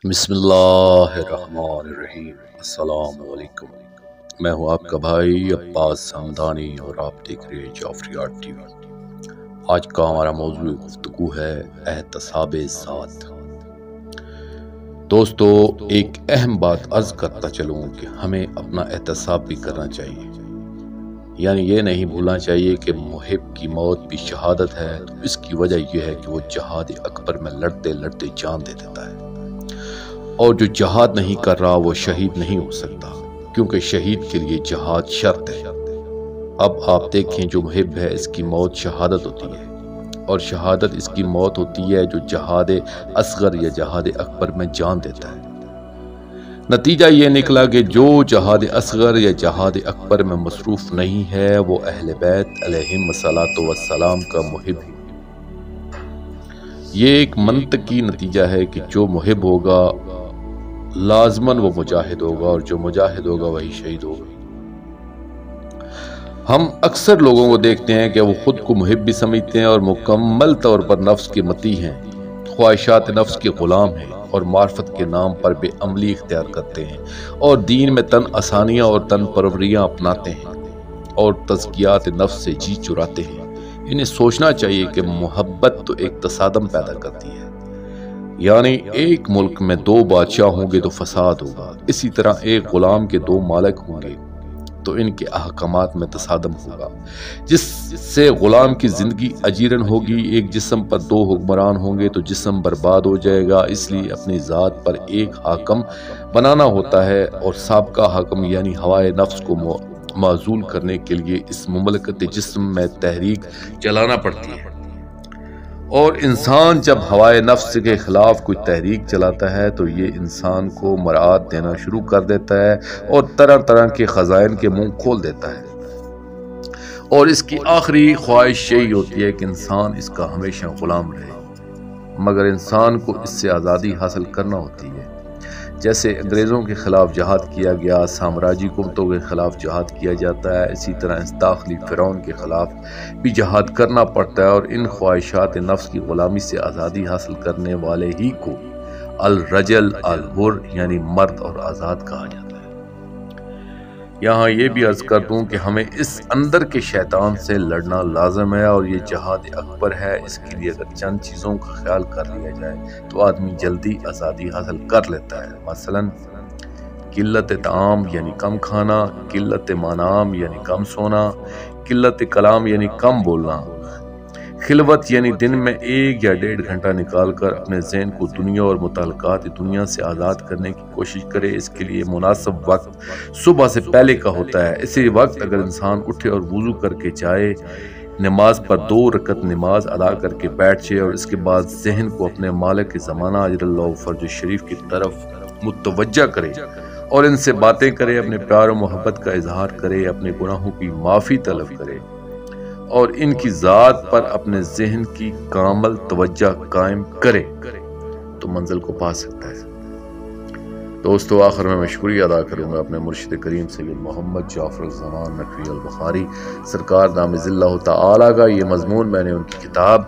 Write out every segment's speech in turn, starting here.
بسم اللہ الرحمن الرحیم۔ السلام علیکم، میں ہوں آپ کا بھائی عباس حمدانی اور آپ دیکھ رہے ہیں جعفری آرٹ ٹی وی۔ آج کا ہمارا موضوع گفتگو ہے احتساب ذات۔ دوستو، ایک اہم بات عرض کرتا چلوں کہ ہمیں اپنا احتساب بھی کرنا چاہیے، یعنی یہ نہیں بھولنا چاہیے کہ محب کی موت بھی شہادت ہے۔ تو اس کی وجہ یہ ہے کہ وہ جہاد اکبر میں لڑتے لڑتے جان دے دیتا ہے، اور جو جہاد نہیں کر رہا وہ شہید نہیں ہو سکتا، کیونکہ شہید کے لیے جہاد شرط ہے۔ اب آپ دیکھیں، جو محب ہے اس کی موت شہادت ہوتی ہے، اور شہادت اس کی موت ہوتی ہے جو جہاد اصغر یا جہاد اکبر میں جان دیتا ہے۔ نتیجہ یہ نکلا کہ جو جہاد اصغر یا جہاد اکبر میں مصروف نہیں ہے وہ اہل بیت علیہم الصلاۃ والسلام کا محب ہے۔ یہ ایک منطقی نتیجہ ہے کہ جو محب ہوگا لازماً وہ مجاہد ہوگا، اور جو مجاہد ہوگا وہی شہید ہوگا۔ ہم اکثر لوگوں کو دیکھتے ہیں کہ وہ خود کو محب بھی سمجھتے ہیں اور مکمل طور پر نفس کے مطیع ہیں، خواہشات نفس کے غلام ہیں، اور معرفت کے نام پر بے عملی اختیار کرتے ہیں، اور دین میں تن آسانیاں اور تن پروریاں اپناتے ہیں، اور تزکیات نفس سے جی چراتے ہیں۔ انہیں سوچنا چاہیے کہ محبت تو ایک تصادم پیدا کرتی ہے، یعنی ایک ملک میں دو بادشاہ ہوں گے تو فساد ہوگا، اسی طرح ایک غلام کے دو مالک ہوں گے تو ان کے احکامات میں تصادم ہوگا، جس سے غلام کی زندگی اجیرن ہوگی۔ ایک جسم پر دو حکمران ہوں گے تو جسم برباد ہو جائے گا، اس لیے اپنی ذات پر ایک حاکم بنانا ہوتا ہے، اور سابقہ حاکم یعنی ہوائے نفس کو معزول کرنے کے لیے اس مملکت جسم میں تحریک چلانا پڑتی ہے۔ اور انسان جب ہوائے نفس کے خلاف کوئی تحریک چلاتا ہے تو یہ انسان کو مراد دینا شروع کر دیتا ہے، اور طرح طرح کے خزائن کے منہ کھول دیتا ہے، اور اس کی آخری خواہش یہی ہوتی ہے کہ انسان اس کا ہمیشہ غلام رہے۔ مگر انسان کو اس سے آزادی حاصل کرنا ہوتی ہے۔ جیسے انگریزوں کے خلاف جہاد کیا گیا، سامراجی حکومتوں کے خلاف جہاد کیا جاتا ہے، اسی طرح اس داخلی فرعون کے خلاف بھی جہاد کرنا پڑتا ہے، اور ان خواہشات نفس کی غلامی سے آزادی حاصل کرنے والے ہی کو الرجل الحر یعنی مرد اور آزاد کہا جاتا ہے۔ یہاں یہ بھی عرض کر دوں کہ ہمیں اس اندر کے شیطان سے لڑنا لازم ہے، اور یہ جہاد اکبر ہے۔ اس کے لیے اگر چند چیزوں کا خیال کر لیا جائے تو آدمی جلدی آزادی حاصل کر لیتا ہے۔ مثلاً قلت طعام یعنی کم کھانا، قلت منام یعنی کم سونا، قلت کلام یعنی کم بولنا، خلوت یعنی دن میں 1 یا 1.5 گھنٹہ نکال کر اپنے ذہن کو دنیا اور متعلقات دنیا سے آزاد کرنے کی کوشش کرے۔ اس کے لیے مناسب وقت صبح سے پہلے کا ہوتا ہے۔ اسی وقت اگر انسان اٹھے اور وضو کر کے جائے، نماز پر 2 رکعت نماز ادا کر کے بیٹھ جائے، اور اس کے بعد ذہن کو اپنے مالک زمانہ اجر اللہ فرج شریف کی طرف متوجہ کرے، اور ان سے باتیں کرے، اپنے پیار و محبت کا اظہار کرے، اپنے گناہوں کی معافی طلب کرے، اور ان کی ذات پر اپنے ذہن کی کامل توجہ قائم کرے تو منزل کو پا سکتا ہے۔ دوستو، آخر میں شکریہ ادا کروں گا اپنے مرشد کریم سید محمد جعفر الزمان نقوی البخاری سرکار دامض اللہ تعالی کا۔ یہ مضمون میں نے ان کی کتاب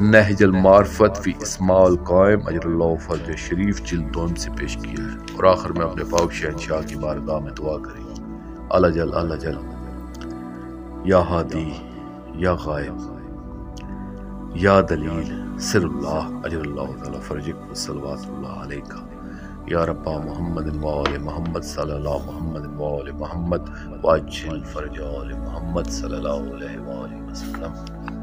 نہج المعرفت فی اسماء القائم اجر اللہ فرج شریف جلد 2 سے پیش کیا ہے۔ اور آخر میں اپنے پاک شہنشاہ کی بارگاہ میں دعا کریں، اللہ جل اللہ جل یا ہادی یا غائب یا دلیل سر اللہ اجر اللہ تعالی فرجک و صلوات اللہ علیکہ یا رب محمد و آل محمد صلی اللہ محمد و آل محمد واجل فرج آل محمد صلی اللہ علیہ وآلہ وسلم۔